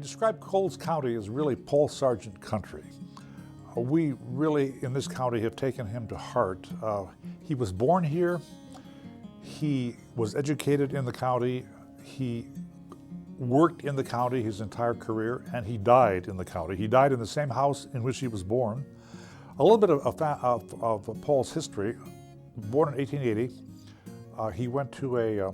describe Coles County as really Paul Sargent country. We really, in this county, have taken him to heart. He was born here, he was educated in the county, he worked in the county his entire career, and he died in the county. He died in the same house in which he was born. A little bit of Paul's history. Born in 1880, he went to a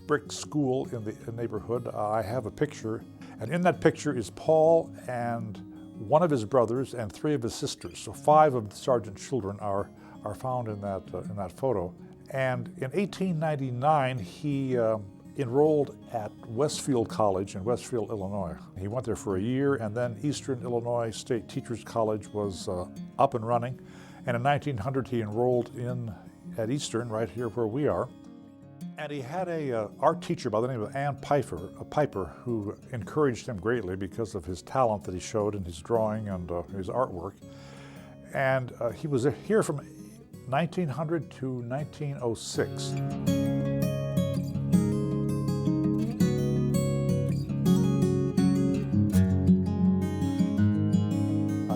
brick school in the neighborhood. I have a picture, and in that picture is Paul and one of his brothers and 3 of his sisters. So 5 of the Sargent children are found in that photo. And in 1899, he enrolled at Westfield College in Westfield, Illinois. He went there for a year, and then Eastern Illinois State Teachers College was up and running. And in 1900, he enrolled at Eastern, right here where we are. And he had a art teacher by the name of Ann Piper, who encouraged him greatly because of his talent that he showed in his drawing and his artwork. And he was here from 1900 to 1906.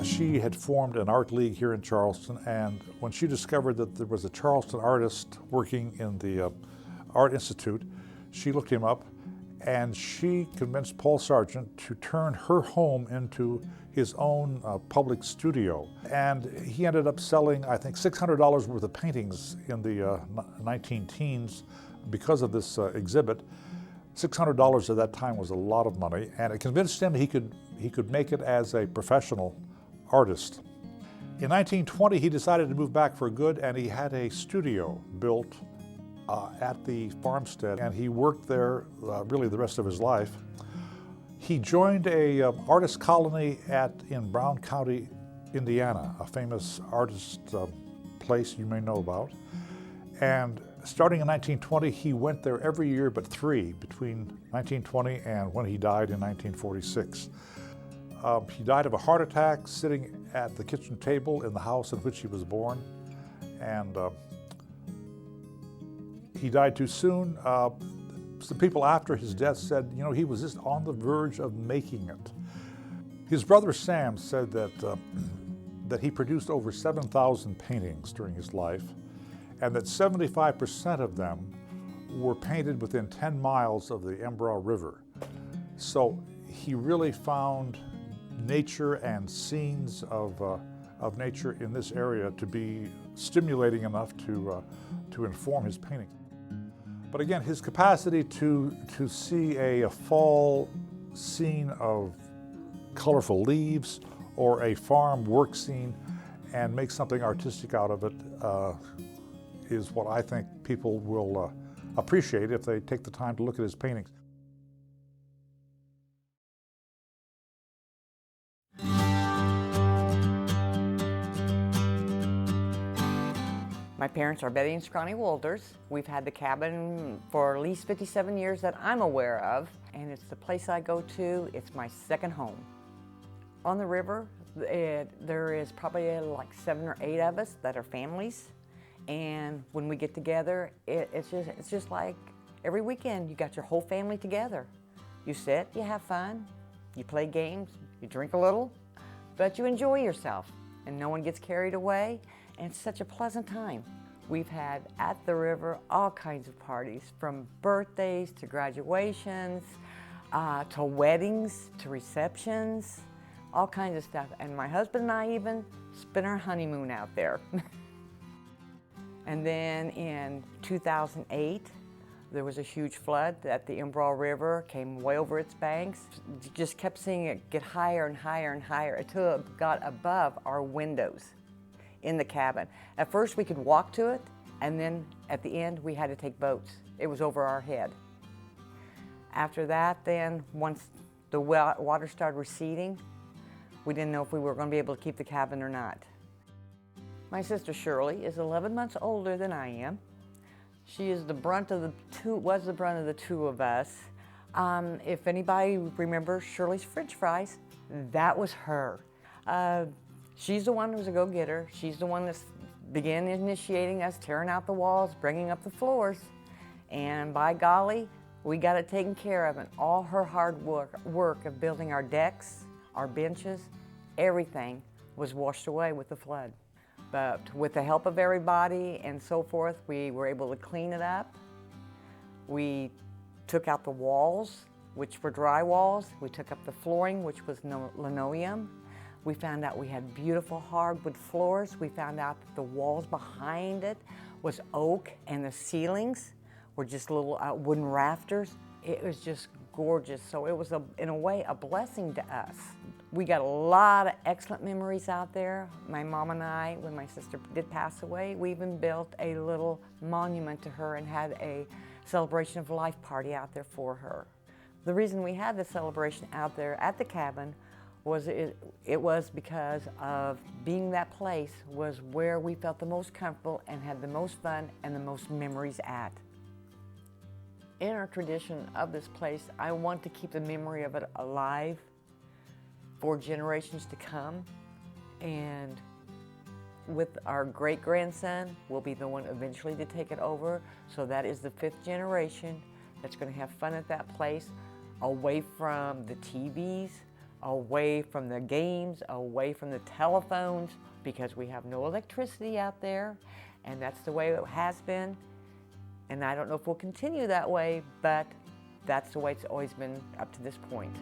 She had formed an art league here in Charleston, and when she discovered that there was a Charleston artist working in the Art Institute, she looked him up, and she convinced Paul Sargent to turn her home into his own public studio. And he ended up selling, I think, $600 worth of paintings in the 19-teens because of this exhibit. $600 at that time was a lot of money, and it convinced him he could make it as a professional artist. In 1920, he decided to move back for good, and he had a studio built at the farmstead, and he worked there really the rest of his life. He joined a artist colony in Brown County, Indiana, a famous artist place you may know about. And starting in 1920, he went there every year but 3 between 1920 and when he died in 1946. He died of a heart attack sitting at the kitchen table in the house in which he was born, and he died too soon. Some people after his death said, you know, he was just on the verge of making it. His brother Sam said that he produced over 7,000 paintings during his life, and that 75% of them were painted within 10 miles of the Embrough River. So he really found nature and scenes of nature in this area to be stimulating enough to inform his painting. But again, his capacity to see a fall scene of colorful leaves or a farm work scene and make something artistic out of it is what I think people will appreciate if they take the time to look at his paintings. My parents are Betty and Scrawny Walters. We've had the cabin for at least 57 years that I'm aware of, and it's the place I go to. It's my second home. On the river, there is probably like 7 or 8 of us that are families, and when we get together, it's just like every weekend you got your whole family together. You sit, you have fun, you play games, you drink a little, but you enjoy yourself, and no one gets carried away. And it's such a pleasant time. We've had at the river all kinds of parties, from birthdays to graduations, to weddings, to receptions, all kinds of stuff. And my husband and I even spent our honeymoon out there. And then in 2008, there was a huge flood at the Embrough River, came way over its banks. Just kept seeing it get higher and higher and higher until it got above our windows in the cabin. At first we could walk to it, and then at the end we had to take boats. It was over our head. After that, then once the water started receding, we didn't know if we were going to be able to keep the cabin or not. My sister Shirley is 11 months older than I am. She is the brunt of the two, was the brunt of the 2 of us. If anybody remembers Shirley's French fries, that was her. She's the one who was a go-getter. She's the one that began initiating us, tearing out the walls, bringing up the floors. And by golly, We got it taken care of, and all her hard work of building our decks, our benches, everything was washed away with the flood. But with the help of everybody and so forth, we were able to clean it up. We took out the walls, which were dry walls. We took up the flooring, which was linoleum. We found out we had beautiful hardwood floors. We found out that the walls behind it was oak, and the ceilings were just little wooden rafters. It was just gorgeous. So it was, in a way, a blessing to us. We got a lot of excellent memories out there. My mom and I, when my sister did pass away, we even built a little monument to her and had a celebration of life party out there for her. The reason we had the celebration out there at the cabin was it was because of being that place was where we felt the most comfortable and had the most fun and the most memories at. In our tradition of this place, I want to keep the memory of it alive for generations to come. And with our great-grandson, we'll be the one eventually to take it over. So that is the 5th generation that's going to have fun at that place, away from the TVs, away from the games, away from the telephones, because we have no electricity out there, and that's the way it has been. And I don't know if we'll continue that way, but that's the way it's always been up to this point.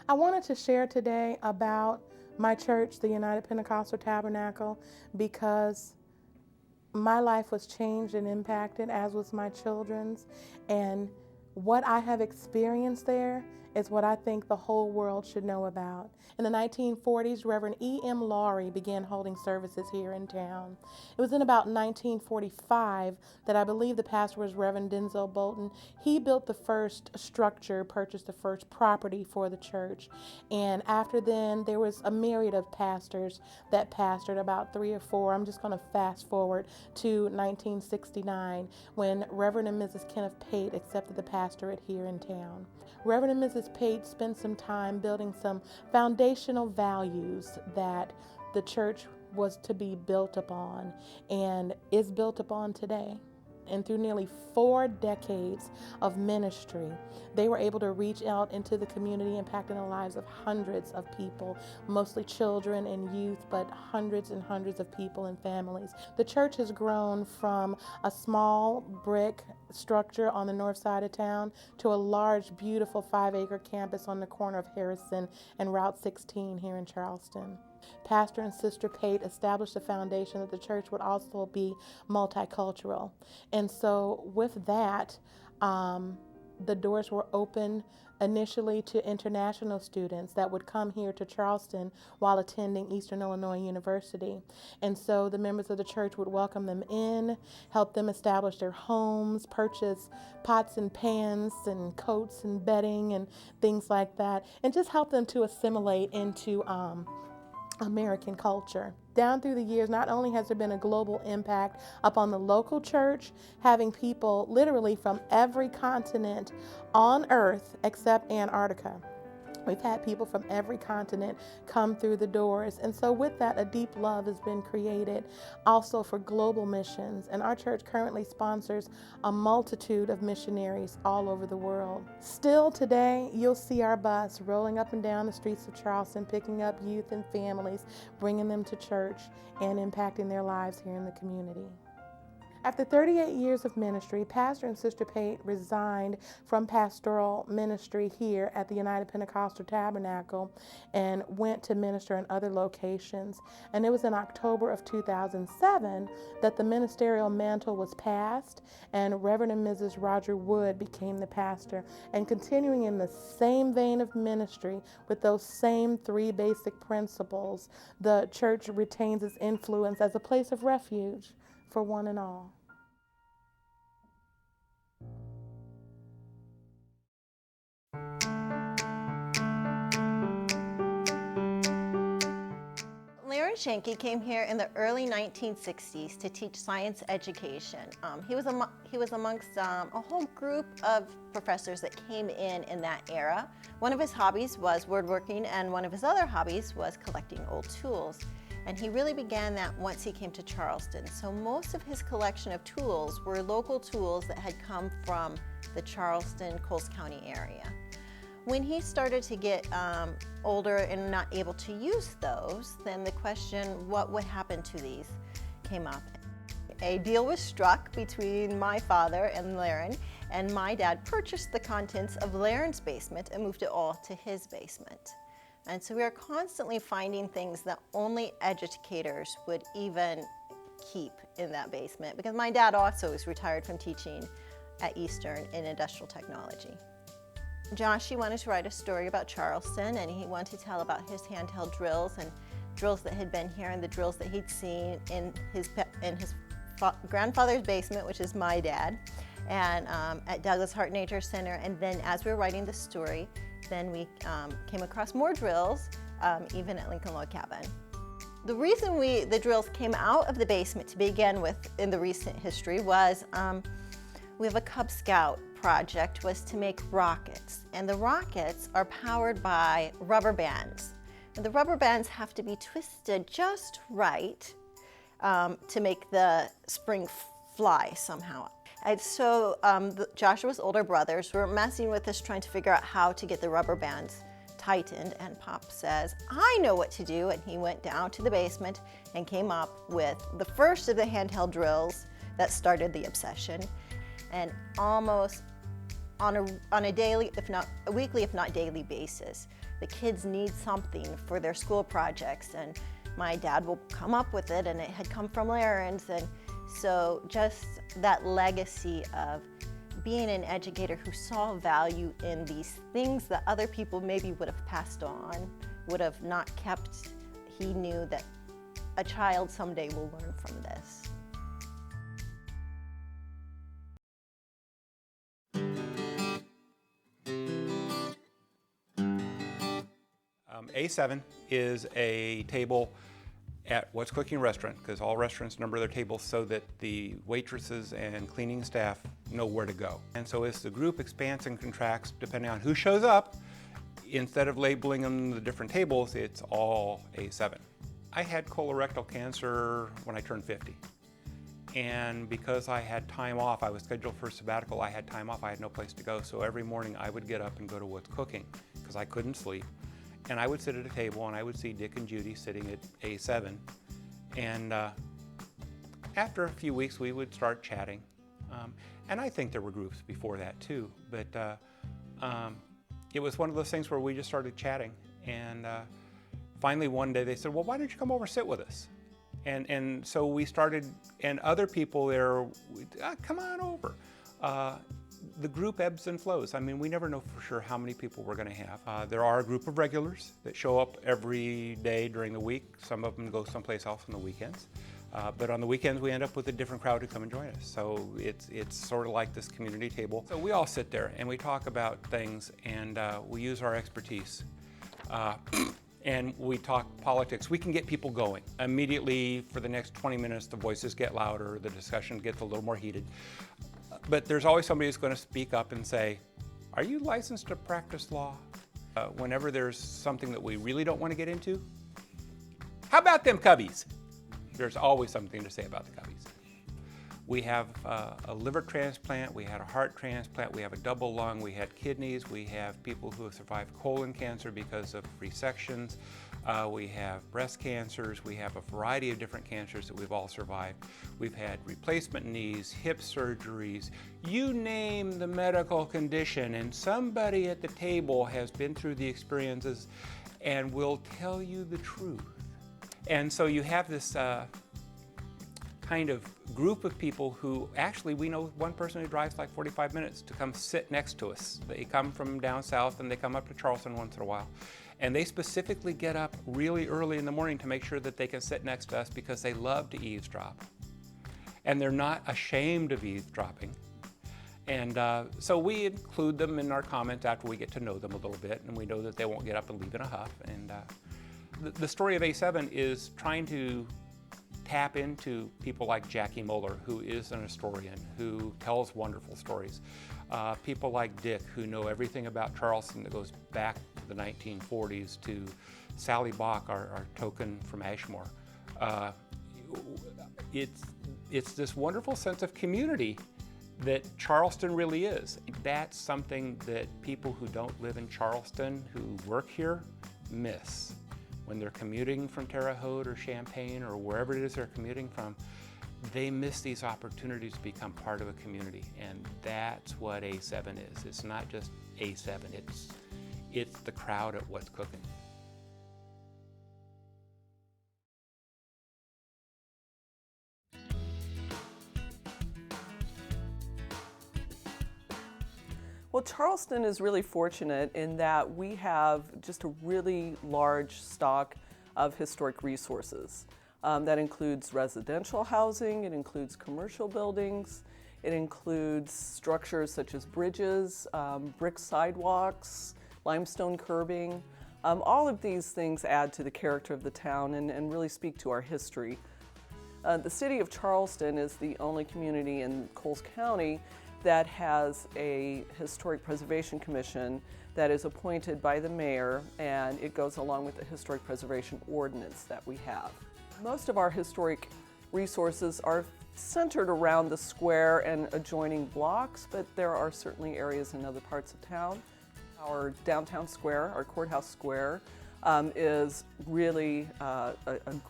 I wanted to share today about my church, the United Pentecostal Tabernacle, because my life was changed and impacted, as was my children's. And what I have experienced there is what I think the whole world should know about. In the 1940s, Reverend E.M. Laurie began holding services here in town. It was in about 1945 that I believe the pastor was Reverend Denzel Bolton. He built the first structure, purchased the first property for the church. And after then, there was a myriad of pastors that pastored, about 3 or 4. I'm just going to fast forward to 1969 when Reverend and Mrs. Kenneth Pate accepted the pastorate here in town. Reverend and Mrs. Pate spent some time building some foundational values that the church was to be built upon and is built upon today. And through nearly 4 decades of ministry, they were able to reach out into the community, impacting the lives of hundreds of people, mostly children and youth, but hundreds and hundreds of people and families. The church has grown from a small brick structure on the north side of town to a large, beautiful 5-acre campus on the corner of Harrison and Route 16 here in Charleston. Pastor and Sister Pate established a foundation that the church would also be multicultural. And so with that, the doors were open initially to international students that would come here to Charleston while attending Eastern Illinois University. And so the members of the church would welcome them in, help them establish their homes, purchase pots and pans and coats and bedding and things like that, and just help them to assimilate into American culture. Down through the years, not only has there been a global impact upon the local church, having people literally from every continent on earth except Antarctica. We've had people from every continent come through the doors. And so with that, a deep love has been created also for global missions. And our church currently sponsors a multitude of missionaries all over the world. Still today, you'll see our bus rolling up and down the streets of Charleston, picking up youth and families, bringing them to church and impacting their lives here in the community. After 38 years of ministry, Pastor and Sister Pate resigned from pastoral ministry here at the United Pentecostal Tabernacle and went to minister in other locations. And it was in October of 2007 that the ministerial mantle was passed, and Reverend and Mrs. Roger Wood became the pastor. And continuing in the same vein of ministry with those same 3 basic principles, the church retains its influence as a place of refuge for one and all. Larry Schenke came here in the early 1960s to teach science education. He was amongst a whole group of professors that came in that era. One of his hobbies was woodworking, and one of his other hobbies was collecting old tools. And he really began that once he came to Charleston. So most of his collection of tools were local tools that had come from the Charleston, Coles County area. When he started to get older and not able to use those, then the question, what would happen to these, came up. A deal was struck between my father and Laren, and my dad purchased the contents of Laren's basement and moved it all to his basement. And so we are constantly finding things that only educators would even keep in that basement, because my dad also is retired from teaching at Eastern in industrial technology. Josh, he wanted to write a story about Charleston, and he wanted to tell about his handheld drills and drills that had been here and the drills that he'd seen in his grandfather's basement, which is my dad, and at Douglas Hart Nature Center. And then as we were writing the story, then we came across more drills, even at Lincoln Log Cabin. The reason the drills came out of the basement to begin with in the recent history was we have a Cub Scout project was to make rockets, and the rockets are powered by rubber bands. And the rubber bands have to be twisted just right to make the spring fly somehow. And so Joshua's older brothers were messing with this, trying to figure out how to get the rubber bands tightened, and Pop says, I know what to do, and he went down to the basement and came up with the first of the handheld drills that started the obsession. And almost on a daily, if not a weekly, if not daily basis, the kids need something for their school projects, and my dad will come up with it, and it had come from Laren's. And so just that legacy of being an educator who saw value in these things that other people maybe would have passed on, would have not kept, he knew that a child someday will learn from this. A7 is a table at What's Cooking restaurant, because all restaurants number their tables so that the waitresses and cleaning staff know where to go. And so as the group expands and contracts, depending on who shows up, instead of labeling them the different tables, it's all A7. I had colorectal cancer when I turned 50. And because I had time off, I was scheduled for a sabbatical, I had time off, I had no place to go. So every morning I would get up and go to What's Cooking, because I couldn't sleep. And I would sit at a table and I would see Dick and Judy sitting at A7. And after a few weeks, we would start chatting. And I think there were groups before that too, but it was one of those things where we just started chatting. And finally one day they said, well, why don't you come over and sit with us? And so we started, and other people there, come on over. The group ebbs and flows. I mean, we never know for sure how many people we're going to have. There are a group of regulars that show up every day during the week. Some of them go someplace else on the weekends. But on the weekends, we end up with a different crowd who come and join us. So it's sort of like this community table. So we all sit there and we talk about things, and we use our expertise. And we talk politics. We can get people going. Immediately, for the next 20 minutes, the voices get louder, the discussion gets a little more heated. But there's always somebody who's going to speak up and say, are you licensed to practice law? Whenever there's something that we really don't want to get into, how about them Cubbies? There's always something to say about the Cubbies. We have a liver transplant, we had a heart transplant, we have a double lung, we had kidneys, we have people who have survived colon cancer because of resections, we have breast cancers, we have a variety of different cancers that we've all survived. We've had replacement knees, hip surgeries, you name the medical condition, and somebody at the table has been through the experiences and will tell you the truth. And so you have this kind of group of people who actually, we know one person who drives like 45 minutes to come sit next to us. They come from down south and they come up to Charleston once in a while. And they specifically get up really early in the morning to make sure that they can sit next to us because they love to eavesdrop. And they're not ashamed of eavesdropping. And so we include them in our comments after we get to know them a little bit, and we know that they won't get up and leave in a huff. And The story of A7 is trying to tap into people like Jackie Muller, who is an historian, who tells wonderful stories. People like Dick, who know everything about Charleston that goes back to the 1940s, to Sally Bach, our token from Ashmore. It's this wonderful sense of community that Charleston really is. That's something that people who don't live in Charleston, who work here, miss. When they're commuting from Terre Haute or Champaign or wherever it is they're commuting from, they miss these opportunities to become part of a community. And that's what A7 is. It's not just A7, it's the crowd at What's Cooking. Well, Charleston is really fortunate in that we have just a really large stock of historic resources. That includes residential housing, it includes commercial buildings, it includes structures such as bridges, brick sidewalks, limestone curbing. All of these things add to the character of the town and really speak to our history. The city of Charleston is the only community in Coles County that has a Historic Preservation Commission that is appointed by the mayor, and it goes along with the Historic Preservation Ordinance that we have. Most of our historic resources are centered around the square and adjoining blocks, but there are certainly areas in other parts of town. Our downtown square, our courthouse square, is really a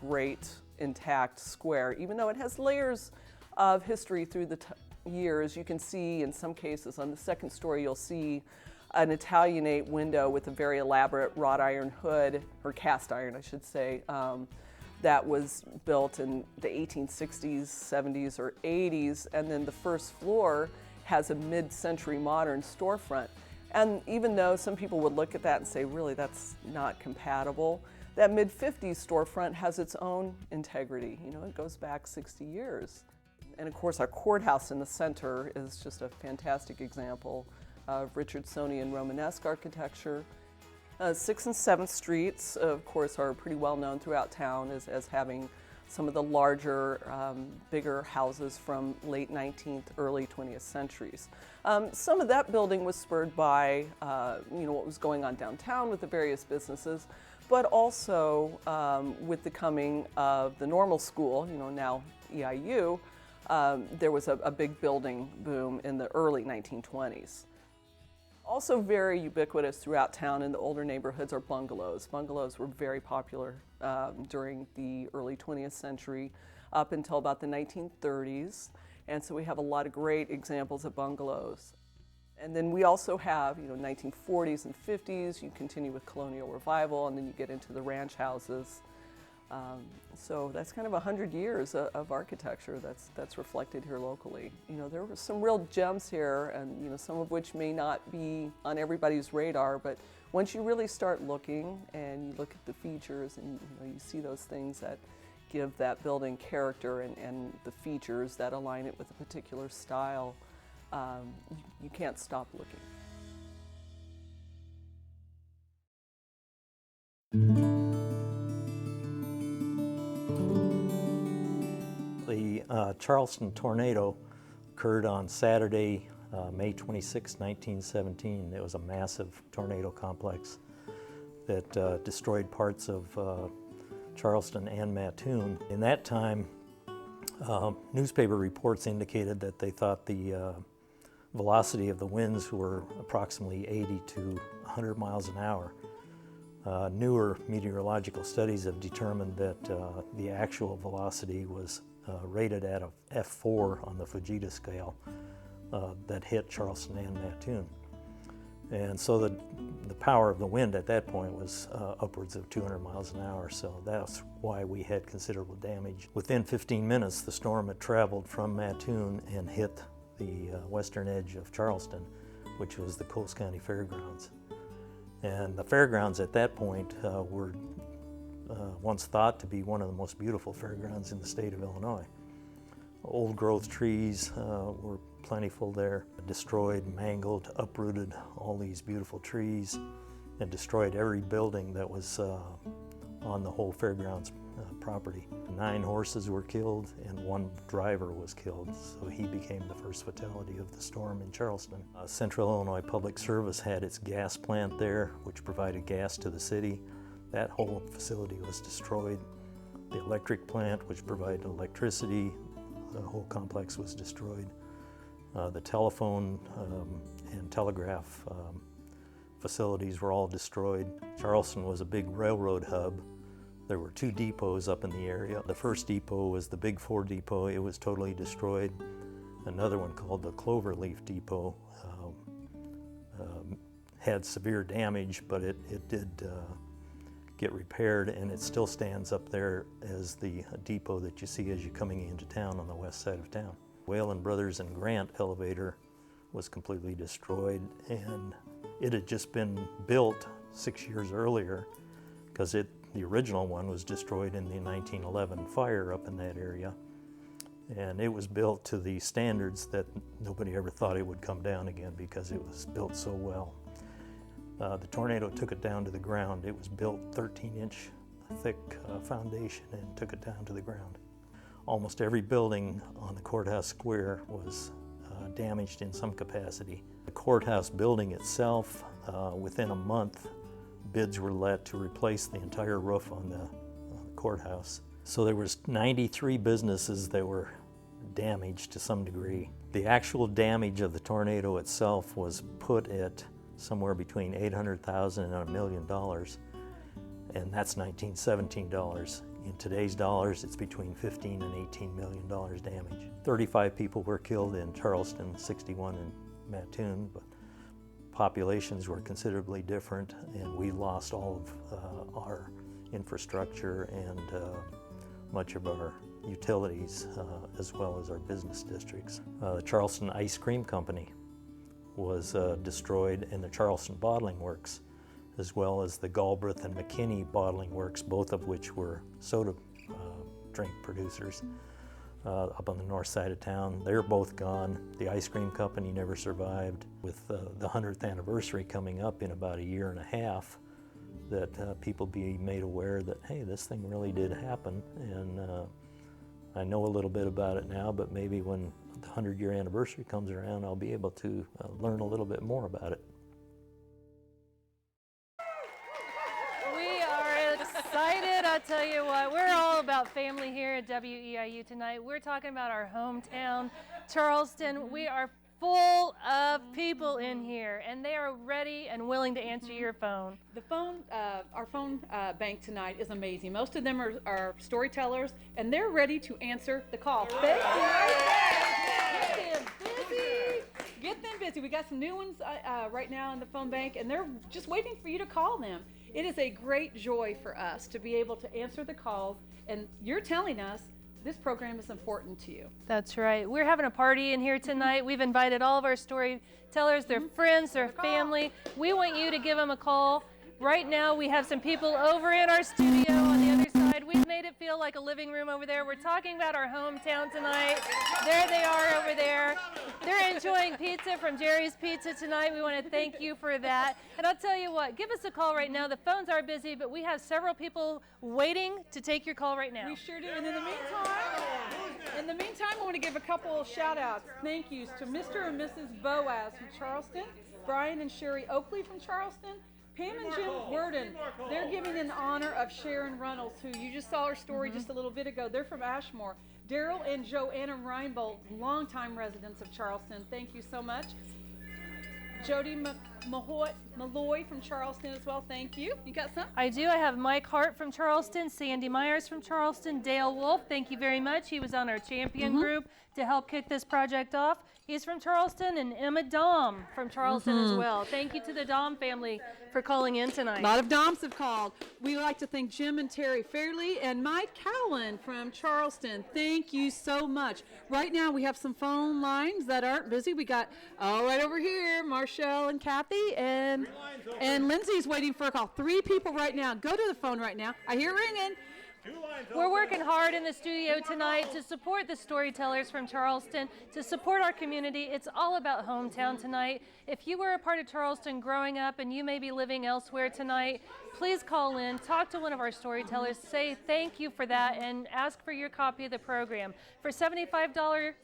great intact square, even though it has layers of history through the years. You can see in some cases on the second story you'll see an Italianate window with a very elaborate wrought iron hood, or cast iron I should say, that was built in the 1860s, 70s, or 80s, and then the first floor has a mid-century modern storefront. And even though some people would look at that and say, really, that's not compatible, that mid-50s storefront has its own integrity. You know, it goes back 60 years. And of course, our courthouse in the center is just a fantastic example of Richardsonian Romanesque architecture. 6th and 7th Streets, of course, are pretty well known throughout town as having some of the larger, bigger houses from late 19th, early 20th centuries. Some of that building was spurred by what was going on downtown with the various businesses, but also with the coming of the normal school, now EIU, there was a big building boom in the early 1920s. Also very ubiquitous throughout town in the older neighborhoods are bungalows. Bungalows were very popular during the early 20th century up until about the 1930s. And so we have a lot of great examples of bungalows. And then we also have, 1940s and 50s, you continue with colonial revival, and then you get into the ranch houses. So that's kind of 100 years of architecture that's reflected here locally. There were some real gems here, and some of which may not be on everybody's radar, but once you really start looking and you look at the features and you see those things that give that building character and the features that align it with a particular style, you can't stop looking. The Charleston Tornado occurred on Saturday, May 26, 1917. It was a massive tornado complex that destroyed parts of Charleston and Mattoon. In that time, newspaper reports indicated that they thought the velocity of the winds were approximately 80 to 100 miles an hour. Newer meteorological studies have determined that the actual velocity was rated at a F4 on the Fujita scale that hit Charleston and Mattoon. And so the power of the wind at that point was upwards of 200 miles an hour, so that's why we had considerable damage. Within 15 minutes, the storm had traveled from Mattoon and hit the western edge of Charleston, which was the Coles County Fairgrounds. And the fairgrounds at that point were once thought to be one of the most beautiful fairgrounds in the state of Illinois. Old growth trees were plentiful there, destroyed, mangled, uprooted all these beautiful trees and destroyed every building that was on the whole fairgrounds property. 9 horses were killed and 1 driver was killed, so he became the first fatality of the storm in Charleston. Central Illinois Public Service had its gas plant there, which provided gas to the city. That whole facility was destroyed. The electric plant, which provided electricity, the whole complex was destroyed. The telephone and telegraph facilities were all destroyed. Charleston was a big railroad hub. There were 2 depots up in the area. The first depot was the Big 4 depot. It was totally destroyed. Another one called the Cloverleaf depot had severe damage, but it did get repaired, and it still stands up there as the depot that you see as you're coming into town on the west side of town. Whalen Brothers and Grant elevator was completely destroyed, and it had just been built 6 years earlier, because the original one was destroyed in the 1911 fire up in that area. And it was built to the standards that nobody ever thought it would come down again because it was built so well. The tornado took it down to the ground. It was built 13-inch thick foundation and took it down to the ground. Almost every building on the courthouse square was damaged in some capacity. The courthouse building itself, within a month, bids were let to replace the entire roof on the courthouse. So there was 93 businesses that were damaged to some degree. The actual damage of the tornado itself was put at somewhere between $800,000 and $1 million, and that's 1917 dollars. In today's dollars, it's between $15 and $18 million damage. 35 people were killed in Charleston, 61 in Mattoon, but populations were considerably different, and we lost all of our infrastructure and much of our utilities, as well as our business districts. The Charleston Ice Cream Company was destroyed, and the Charleston Bottling Works, as well as the Galbraith and McKinney Bottling Works, both of which were soda drink producers up on the north side of town. They're both gone. The ice cream company never survived. With the 100th anniversary coming up in about a year and a half, that people be made aware that, hey, this thing really did happen, and I know a little bit about it now, but maybe when the 100-year anniversary comes around, I'll be able to learn a little bit more about it. We are excited, I'll tell you what. We're all about family here at WEIU tonight. We're talking about our hometown, Charleston. We are full of people in here, and they are ready and willing to answer your phone. The phone, our phone bank tonight is amazing. Most of them are storytellers, and they're ready to answer the call. Get them busy. Get them busy. We got some new ones right now in the phone bank, and they're just waiting for you to call them. It is a great joy for us to be able to answer the calls, and you're telling us this program is important to you. That's right. We're having a party in here tonight. We've invited all of our storytellers, their friends, their family. We want you to give them a call. Right now, we have some people over in our studio on the other side. We've made it feel like a living room over there. We're talking about our hometown tonight. There they are over there. They're enjoying pizza from Jerry's Pizza tonight. We want to thank you for that. And I'll tell you what, give us a call right now. The phones are busy, but we have several people waiting to take your call right now. We sure do. And in the meantime, I want to give a couple of shout outs. Thank yous to Mr. and Mrs. Boaz from Charleston, Brian and Sherry Oakley from Charleston, Pam and Jim Worden. They're giving in honor of Sharon Runnels, who you just saw her story just a little bit ago. They're from Ashmore. Daryl and Joanna Reinbold, longtime residents of Charleston. Thank you so much. Jody Malloy from Charleston as well. Thank you. You got some? I do. I have Mike Hart from Charleston, Sandy Myers from Charleston, Dale Wolf. Thank you very much. He was on our champion group to help kick this project off. He's from Charleston, and Emma Dom from Charleston as well. Thank you to the Dom family for calling in tonight. A lot of Doms have called. We like to thank Jim and Terry Fairley and Mike Cowan from Charleston. Thank you so much. Right now we have some phone lines that aren't busy. We got right over here, Marshall and Kathy, and Lindsay's waiting for a call. 3 people right now. Go to the phone right now. I hear it ringing. We're working hard in the studio tonight to support the storytellers from Charleston, to support our community. It's all about hometown tonight. If you were a part of Charleston growing up and you may be living elsewhere tonight, please call in, talk to one of our storytellers, say thank you for that, and ask for your copy of the program. For $75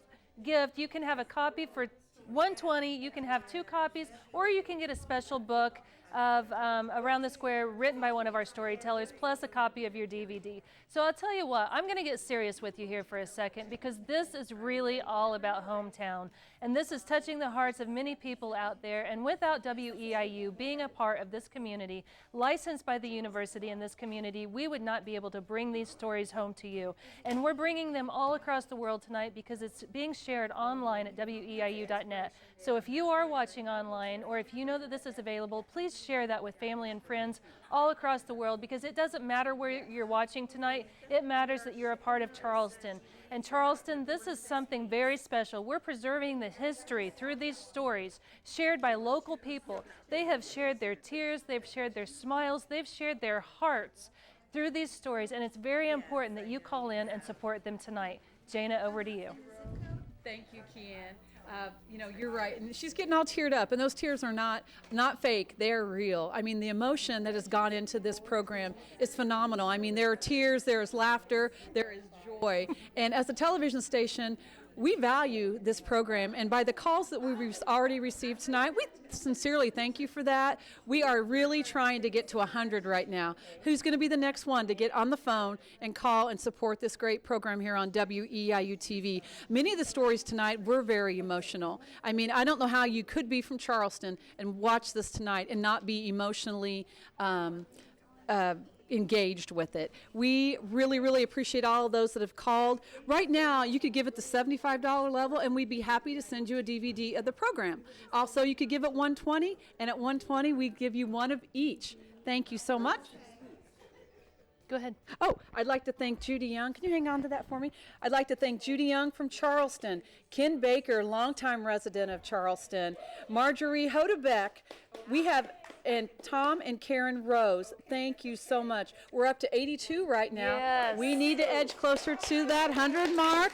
gift, you can have a copy. For $120, you can have 2 copies, or you can get a special book of Around the Square written by one of our storytellers, plus a copy of your DVD. So I'll tell you what, I'm going to get serious with you here for a second, because this is really all about hometown. And this is touching the hearts of many people out there. And without WEIU being a part of this community, licensed by the university in this community, we would not be able to bring these stories home to you. And we're bringing them all across the world tonight because it's being shared online at WEIU.net. So if you are watching online, or if you know that this is available, please share that with family and friends all across the world, because it doesn't matter where you're watching tonight. It matters that you're a part of Charleston. And Charleston, this is something very special. We're preserving the history through these stories shared by local people. They have shared their tears, they've shared their smiles, they've shared their hearts through these stories, and it's very important that you call in and support them tonight. Jana, over to you. Thank you, Kian. You know, you're right. And she's getting all teared up, and those tears are not fake. They're real. I mean, the emotion that has gone into this program is phenomenal. I mean, there are tears, there is laughter, there is joy. And as a television station, we value this program, and by the calls that we've already received tonight, we sincerely thank you for that. We are really trying to get to 100 right now. Who's going to be the next one to get on the phone and call and support this great program here on WEIU TV? Many of the stories tonight were very emotional. I mean, I don't know how you could be from Charleston and watch this tonight and not be emotionally engaged with it. We really, really appreciate all of those that have called. Right now, you could give it the $75 level, and we'd be happy to send you a DVD of the program. Also, you could give it $120, and at $120, we'd give you one of each. Thank you so much. Go ahead. Oh, I'd like to thank Judy Young. Can you hang on to that for me? I'd like to thank Judy Young from Charleston, Ken Baker, longtime resident of Charleston, Marjorie Hodebeck. We have, and Tom and Karen Rose. Thank you so much. We're up to 82 right now. Yes. We need to edge closer to that 100 mark.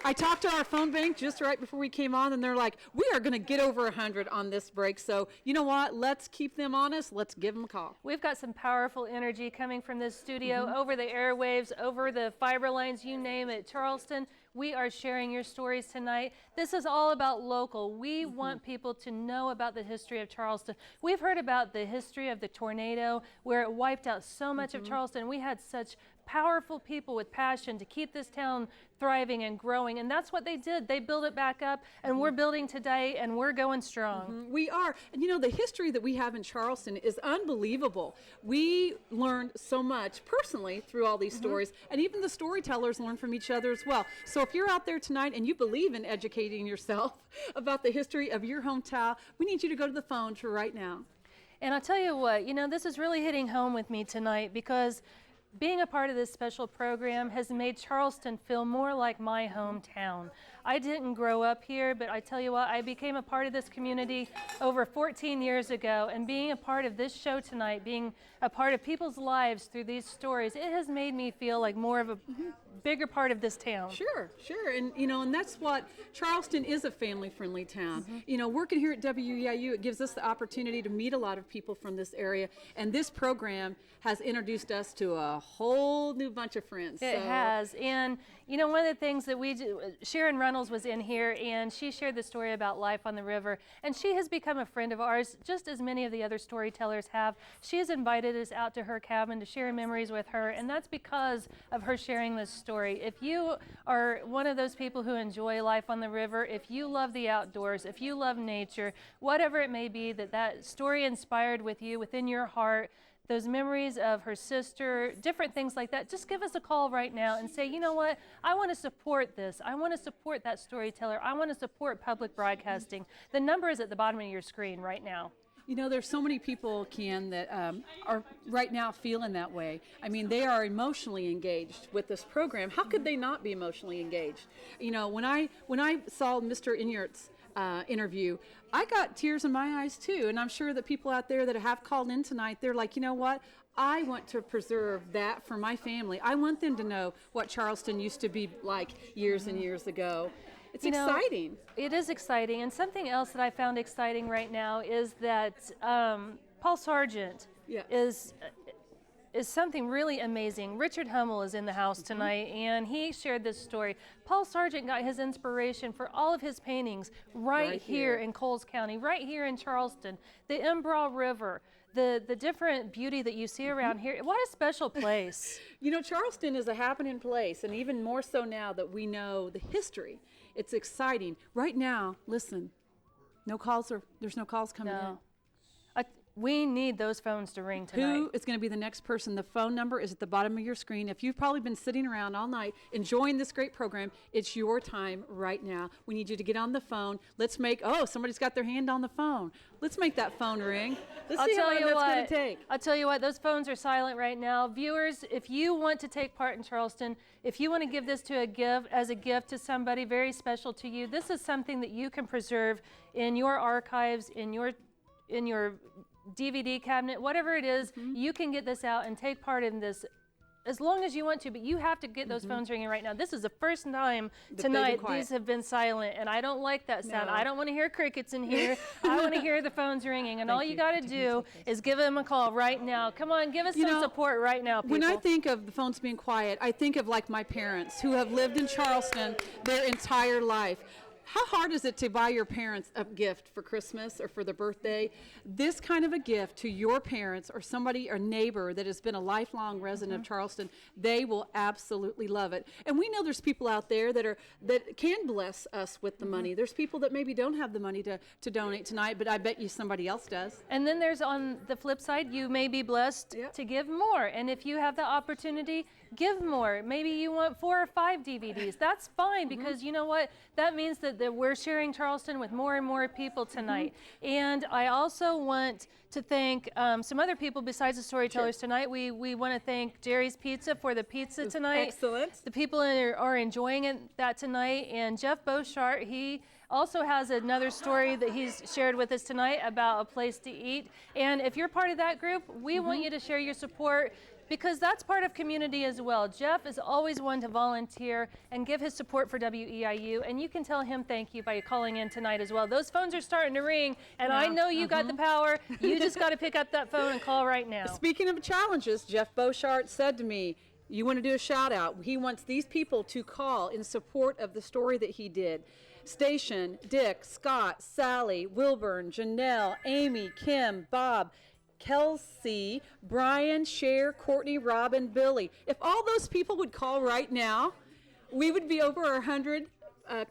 I talked to our phone bank just right before we came on, and they're like, we are going to get over 100 on this break. So you know what? Let's keep them honest. Let's give them a call. We've got some powerful energy coming from this studio, over the airwaves, over the fiber lines, you name it. Charleston, we are sharing your stories tonight. This is all about local. We want people to know about the history of Charleston. We've heard about the history of the tornado, where it wiped out so much of Charleston. We had such powerful people with passion to keep this town thriving and growing, and that's what they did. They built it back up, and we're building today, and we're going strong. We are. And you know, the history that we have in Charleston is unbelievable. We learned so much personally through all these stories, and even the storytellers learn from each other as well. So if you're out there tonight and you believe in educating yourself about the history of your hometown, we need you to go to the phone to right now. And I'll tell you what, you know, this is really hitting home with me tonight, because being a part of this special program has made Charleston feel more like my hometown. I didn't grow up here, but I tell you what, I became a part of this community over 14 years ago, and being a part of this show tonight, being a part of people's lives through these stories, it has made me feel like more of a bigger part of this town. Sure. And you know, and that's what Charleston is, a family-friendly town. You know, working here at WEIU, it gives us the opportunity to meet a lot of people from this area, and this program has introduced us to a whole new bunch of friends. It has. And you know, one of the things that we do, Sharon Reynolds was in here, and she shared the story about life on the river, and she has become a friend of ours, just as many of the other storytellers have. She has invited us out to her cabin to share memories with her, and that's because of her sharing this story. If you are one of those people who enjoy life on the river, if you love the outdoors, if you love nature, whatever it may be that story inspired with you within your heart, those memories of her sister, different things like that, just give us a call right now and say, you know what, I want to support this. I want to support that storyteller. I want to support public broadcasting. The number is at the bottom of your screen right now. You know, there's so many people, Ken, that are right now feeling that way. I mean, they are emotionally engaged with this program. How could they not be emotionally engaged? You know, when I saw Mr. Inyart's interview, I got tears in my eyes too. And I'm sure that people out there that have called in tonight, they're like, you know what? I want to preserve that for my family. I want them to know what Charleston used to be like years and years ago. It's exciting. It is exciting. And something else that I found exciting right now is that Paul Sargent is something really amazing. Richard Hummel is in the house tonight, and he shared this story. Paul Sargent got his inspiration for all of his paintings right here in Coles County, right here in Charleston. The Embreau River, the different beauty that you see around here. What a special place. You know, Charleston is a happening place, and even more so now that we know the history. It's exciting. Right now, listen, there's no calls coming in. We need those phones to ring tonight. Who is going to be the next person? The phone number is at the bottom of your screen. If you've probably been sitting around all night enjoying this great program, it's your time right now. We need you to get on the phone. Let's make, somebody's got their hand on the phone. Let's make that phone ring. Let's see how long that's going to take. I'll tell you what, those phones are silent right now. Viewers, if you want to take part in Charleston, if you want to give this as a gift to somebody very special to you, this is something that you can preserve in your archives, in your DVD cabinet, whatever it is, you can get this out and take part in this as long as you want to, but you have to get those phones ringing right now. This is the first time tonight these have been silent, and I don't like that sound. I don't want to hear crickets in here. I want to hear the phones ringing, and all you got to do is give them a call right now. Come on, give us some support right now, people. When I think of the phones being quiet, I think of like my parents who have lived in Charleston their entire life. How hard is it to buy your parents a gift for Christmas or for their birthday? This kind of a gift to your parents or somebody, or neighbor that has been a lifelong resident of Charleston, they will absolutely love it. And we know there's people out there that can bless us with the money. There's people that maybe don't have the money to donate tonight, but I bet you somebody else does. And then there's on the flip side, you may be blessed to give more. And if you have the opportunity, give more. Maybe you want 4 or 5 DVDs. That's fine, because you know what? That means that we're sharing Charleston with more and more people tonight. And I also want to thank some other people besides the storytellers tonight. We want to thank Jerry's Pizza for the pizza tonight. Excellent. The people are enjoying that tonight. And Jeff Beauchart, he also has another story that he's shared with us tonight about a place to eat. And if you're part of that group, we want you to share your support, because that's part of community as well. Jeff is always one to volunteer and give his support for WEIU, and you can tell him thank you by calling in tonight as well. Those phones are starting to ring, and I know you got the power. You just got to pick up that phone and call right now. Speaking of challenges, Jeff Beauchart said to me, you want to do a shout out. He wants these people to call in support of the story that he did. Station, Dick, Scott, Sally, Wilburn, Janelle, Amy, Kim, Bob, Kelsey, Brian, Cher, Courtney, Robin, Billy. If all those people would call right now, we would be over our 100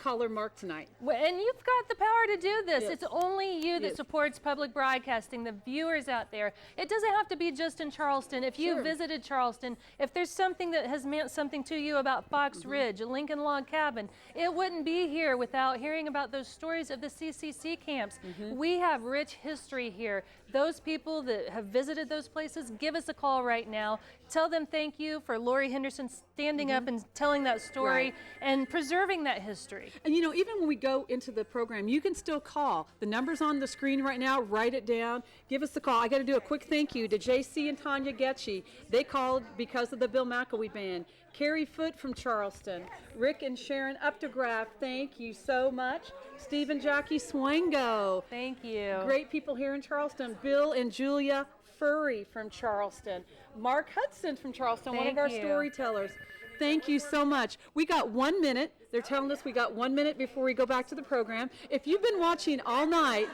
caller mark tonight. And you've got the power to do this. It's only you that supports public broadcasting, the viewers out there. It doesn't have to be just in Charleston. If you visited Charleston, if there's something that has meant something to you about Fox Ridge, Lincoln Log Cabin, it wouldn't be here without hearing about those stories of the CCC camps. We have rich history here. Those people that have visited those places, give us a call right now. Tell them thank you for Lori Henderson standing up and telling that story and preserving that history. And you know, even when we go into the program, you can still call. The number's on the screen right now. Write it down. Give us a call. I got to do a quick thank you to JC and Tanya Getchy. They called because of the Bill McElwee Band. Carrie Foote from Charleston. Rick and Sharon Updegraff, thank you so much. Steve and Jackie Swango. Thank you. Great people here in Charleston. Bill and Julia Furry from Charleston. Mark Hudson from Charleston, one of our storytellers. Thank you so much. We got 1 minute. They're telling us we got 1 minute before we go back to the program. If you've been watching all night,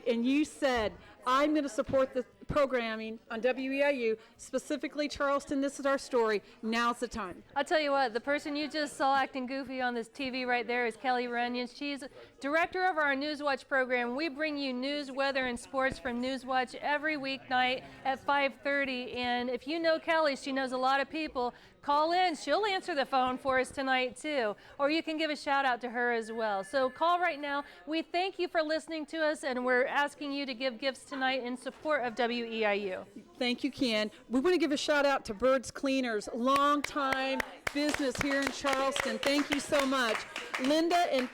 and you said, I'm going to support the programming on WEIU, specifically Charleston, this is our story, now's the time. I'll tell you what, the person you just saw acting goofy on this TV right there is Kelly Runyon. She's director of our Newswatch program. We bring you news, weather, and sports from Newswatch every weeknight at 5:30. And if you know Kelly, she knows a lot of people. Call in. She'll answer the phone for us tonight, too. Or you can give a shout out to her as well. So call right now. We thank you for listening to us, and we're asking you to give gifts tonight in support of WEIU. Thank you, Ken. We want to give a shout out to Birds Cleaners, long time business here in Charleston. Thank you so much. Linda and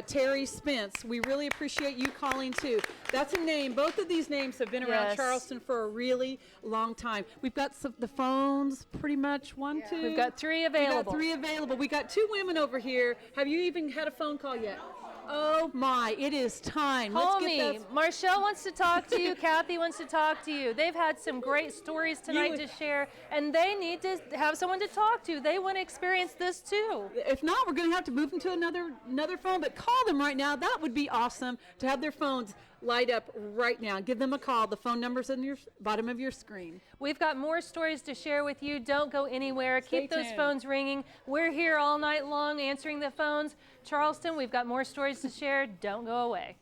Terry Spence, we really appreciate you calling too. That's a name. Both of these names have been around Yes. Charleston for a really long time. We've got the phones pretty much. One, two. We've got 3 available. We got 3 available. We got 2 women over here. Have you even had a phone call yet? Oh my, it is time. Call Let's get me. that. Marshall wants to talk to you. Kathy wants to talk to you. They've had some great stories tonight would- to share, and they need to have someone to talk to. They want to experience this too. If not, we're going to have to move them to another phone, but call them right now. That would be awesome to have their phones light up right now. Give them a call. The phone number's in your bottom of your screen. We've got more stories to share with you. Don't go anywhere. Stay Keep those tuned. phones ringing. We're here all night long answering the phones. Charleston, we've got more stories to share. Don't go away.